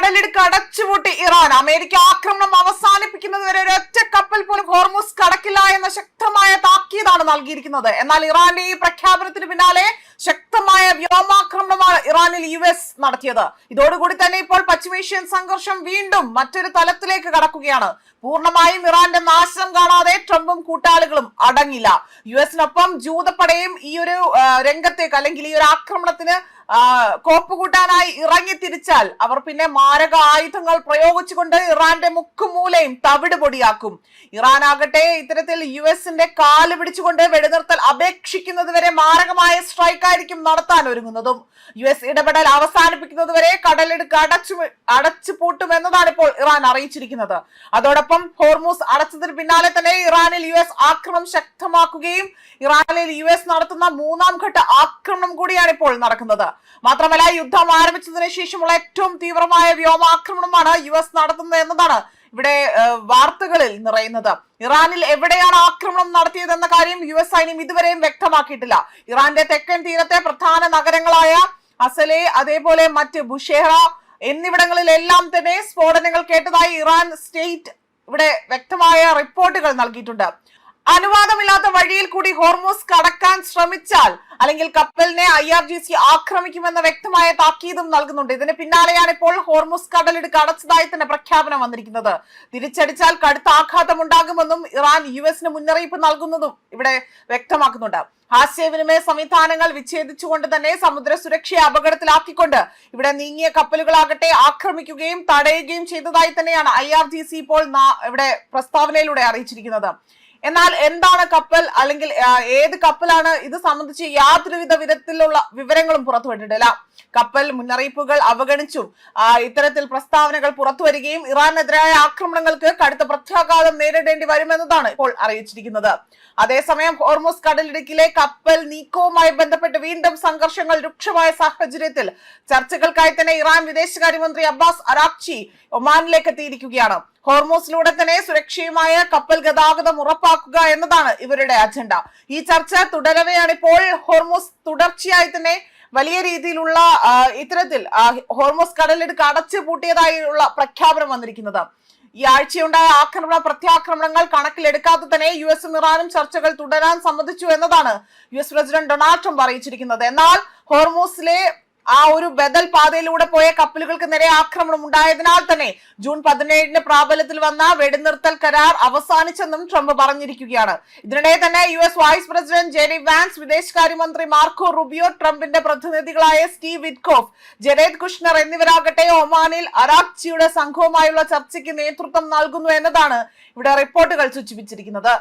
കടലിടുക്ക് അടച്ചുപൂട്ടി Iran. America ആക്രമണം അവസാനിപ്പിക്കുന്നതുവരെ ഒരൊറ്റ കപ്പൽ പോലും ഹോർമുസ് കടക്കില്ല എന്ന ശക്തമായ താക്കീതാണ് നൽകിയിരിക്കുന്നത്. എന്നാൽ ഇറാന്റെ ഈ പ്രഖ്യാപനത്തിന് പിന്നാലെ ശക്തമായ വ്യോമാക്രമണമാണ് ഇറാനിൽ US നടത്തിയത്. ഇതോടുകൂടി തന്നെ ഇപ്പോൾ പശ്ചിമേഷ്യൻ സംഘർഷം വീണ്ടും മറ്റൊരു തലത്തിലേക്ക് കടക്കുകയാണ്. പൂർണ്ണമായും ഇറാന്റെ നാശം കാണാതെ ട്രംപും കൂട്ടാളികളും അടങ്ങില്ല. US-നൊപ്പം ജൂതപ്പടയും ഈ ഒരു രംഗത്തേക്ക് അല്ലെങ്കിൽ ഈ ഒരു ആക്രമണത്തിന് കോപ്പുകൂട്ടാനായി ഇറങ്ങി തിരിച്ചാൽ അവർ പിന്നെ മാരക ആയുധങ്ങൾ പ്രയോഗിച്ചുകൊണ്ട് ഇറാന്റെ മുക്കുമൂലയും തവിട് പൊടിയാക്കും. ഇറാൻ ആകട്ടെ ഇത്തരത്തിൽ US-ന്റെ കാല് പിടിച്ചുകൊണ്ട് വെടിനിർത്തൽ അപേക്ഷിക്കുന്നത് വരെ മാരകമായ സ്ട്രൈക്ക് ആയിരിക്കും നടത്താൻ ഒരുങ്ങുന്നതും. US ഇടപെടൽ അവസാനിപ്പിക്കുന്നതുവരെ കടലിടുക്ക് അടച്ചു പൂട്ടുമെന്നതാണ് ഇപ്പോൾ ഇറാൻ അറിയിച്ചിരിക്കുന്നത്. അതോടൊപ്പം ഹോർമുസ് അടച്ചതിന് പിന്നാലെ തന്നെ ഇറാനിൽ US ആക്രമണം ശക്തമാക്കുകയും ഇറാനിൽ US നടത്തുന്ന മൂന്നാം ഘട്ട ആക്രമണം കൂടിയാണ് ഇപ്പോൾ നടക്കുന്നത്. മാത്രമല്ല, യുദ്ധം ആരംഭിച്ചതിന് ശേഷമുള്ള ഏറ്റവും തീവ്രമായ വ്യോമാക്രമണമാണ് US നടത്തുന്നത് എന്നതാണ് ഇവിടെ വാർത്തകളിൽ നിറയുന്നത്. ഇറാനിൽ എവിടെയാണ് ആക്രമണം നടത്തിയതെന്ന കാര്യം US സൈന്യം ഇതുവരെയും വ്യക്തമാക്കിയിട്ടില്ല. ഇറാന്റെ തെക്കൻ തീരത്തെ പ്രധാന നഗരങ്ങളായ അസലെ, അതേപോലെ മറ്റ് ബുഷേറ എന്നിവിടങ്ങളിലെല്ലാം തന്നെ സ്ഫോടനങ്ങൾ കേട്ടതായി ഇറാൻ സ്റ്റേറ്റ് ഇവിടെ വ്യക്തമായ റിപ്പോർട്ടുകൾ നൽകിയിട്ടുണ്ട്. അനുവാദമില്ലാത്ത വഴിയിൽ കൂടി ഹോർമുസ് കടക്കാൻ ശ്രമിച്ചാൽ അല്ലെങ്കിൽ കപ്പലിനെ IRGC ആക്രമിക്കുമെന്ന വ്യക്തമായ താക്കീതും നൽകുന്നുണ്ട്. ഇതിന് പിന്നാലെയാണ് ഇപ്പോൾ ഹോർമുസ് കടലിടുക്ക് അടച്ചതായി തന്നെ പ്രഖ്യാപനം വന്നിരിക്കുന്നത്. തിരിച്ചടിച്ചാൽ കടുത്ത ആഘാതം ഉണ്ടാകുമെന്നും ഇറാൻ US-ന് മുന്നറിയിപ്പ് നൽകുന്നതും ഇവിടെ വ്യക്തമാക്കുന്നുണ്ട്. ആശയവിനിമയ സംവിധാനങ്ങൾ വിച്ഛേദിച്ചുകൊണ്ട് തന്നെ സമുദ്ര സുരക്ഷയെ അപകടത്തിലാക്കിക്കൊണ്ട് ഇവിടെ നീങ്ങിയ കപ്പലുകളാകട്ടെ ആക്രമിക്കുകയും തടയുകയും ചെയ്തതായി തന്നെയാണ് IRGC ഇപ്പോൾ ഇവിടെ പ്രസ്താവനയിലൂടെ അറിയിച്ചിരിക്കുന്നത്. എന്നാൽ എന്താണ് കപ്പൽ അല്ലെങ്കിൽ ഏത് കപ്പലാണ് ഇത് സംബന്ധിച്ച് യാതൊരുവിധ വിധത്തിലുള്ള വിവരങ്ങളും പുറത്തുവിട്ടിട്ടില്ല. കപ്പൽ മുന്നറിയിപ്പുകൾ അവഗണിച്ചും ഇത്തരത്തിൽ പ്രസ്താവനകൾ പുറത്തുവരികയും ഇറാനെതിരായ ആക്രമണങ്ങൾക്ക് കടുത്ത പ്രത്യാഘാതം നേരിടേണ്ടി വരുമെന്നതാണ് ഇപ്പോൾ അറിയിച്ചിരിക്കുന്നത്. അതേസമയം ഹോർമുസ് കടലിടുക്കിലെ കപ്പൽ നീക്കവുമായി ബന്ധപ്പെട്ട് വീണ്ടും സംഘർഷങ്ങൾ രൂക്ഷമായ സാഹചര്യത്തിൽ ചർച്ചകൾക്കായി തന്നെ ഇറാൻ വിദേശകാര്യമന്ത്രി അബ്ബാസ് അരാക്ചി ഒമാനിലേക്ക് എത്തിയിരിക്കുകയാണ്. ഹോർമുസിലൂടെ തന്നെ സുരക്ഷയുമായ കപ്പൽ ഗതാഗതം ഉറപ്പാക്കുക എന്നതാണ് ഇവരുടെ അജണ്ട. ഈ ചർച്ച തുടരവെയാണ് ഇപ്പോൾ ഹോർമുസ് തുടർച്ചയായി തന്നെ വലിയ രീതിയിലുള്ള ഇത്തരത്തിൽ ഹോർമുസ് കടലിടുക്ക് അടച്ചു പൂട്ടിയതായുള്ള പ്രഖ്യാപനം വന്നിരിക്കുന്നത്. ഈ ആഴ്ചയുണ്ടായ പ്രത്യാക്രമണങ്ങൾ കണക്കിലെടുക്കാതെ തന്നെ US-ഉം ഇറാനും ചർച്ചകൾ തുടരാൻ സമ്മതിച്ചു എന്നതാണ് US പ്രസിഡന്റ് ഡൊണാൾഡ് ട്രംപ് അറിയിച്ചിരിക്കുന്നത്. എന്നാൽ ഹോർമുസിലെ ആ ഒരു ബദൽ പാതയിലൂടെ പോയ കപ്പലുകൾക്ക് നേരെ ആക്രമണം ഉണ്ടായതിനാൽ തന്നെ ജൂൺ 17 പ്രാബല്യത്തിൽ വന്ന വെടിനിർത്തൽ കരാർ അവസാനിച്ചെന്നും ട്രംപ് പറഞ്ഞിരിക്കുകയാണ്. ഇതിനിടെ തന്നെ US vice president JD Vance, വിദേശകാര്യമന്ത്രി മാർക്കോ റുബിയോ, ട്രംപിന്റെ പ്രതിനിധികളായ സ്റ്റീവ് വിറ്റ്കോഫ്, ജെറേഡ് കുഷ്നർ എന്നിവരാകട്ടെ ഒമാനിൽ അരാക്ചിയുടെ സംഘവുമായുള്ള ചർച്ചയ്ക്ക് നേതൃത്വം നൽകുന്നു എന്നതാണ് ഇവിടെ റിപ്പോർട്ടുകൾ സൂചിപ്പിച്ചിരിക്കുന്നത്.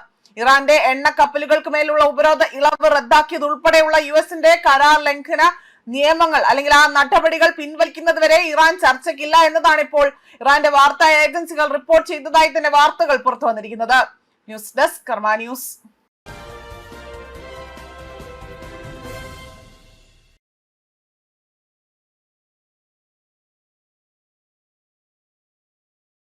ഇറാന്റെ എണ്ണ കപ്പലുകൾക്ക് മേലുള്ള ഉപരോധ ഇളവ് റദ്ദാക്കിയത് ഉൾപ്പെടെയുള്ള US-ന്റെ കരാർ ലംഘന നിയമങ്ങൾ അല്ലെങ്കിൽ ആ നടപടികൾ പിൻവലിക്കുന്നത് വരെ ഇറാൻ ചർച്ചയ്ക്കില്ല എന്നതാണ് ഇപ്പോൾ ഇറാന്റെ വാർത്താ ഏജൻസികൾ റിപ്പോർട്ട് ചെയ്തതായി തന്നെ വാർത്തകൾ പുറത്തു വന്നിരിക്കുന്നത്. ന്യൂസ് ഡെസ്ക് കർമ്മ ന്യൂസ്.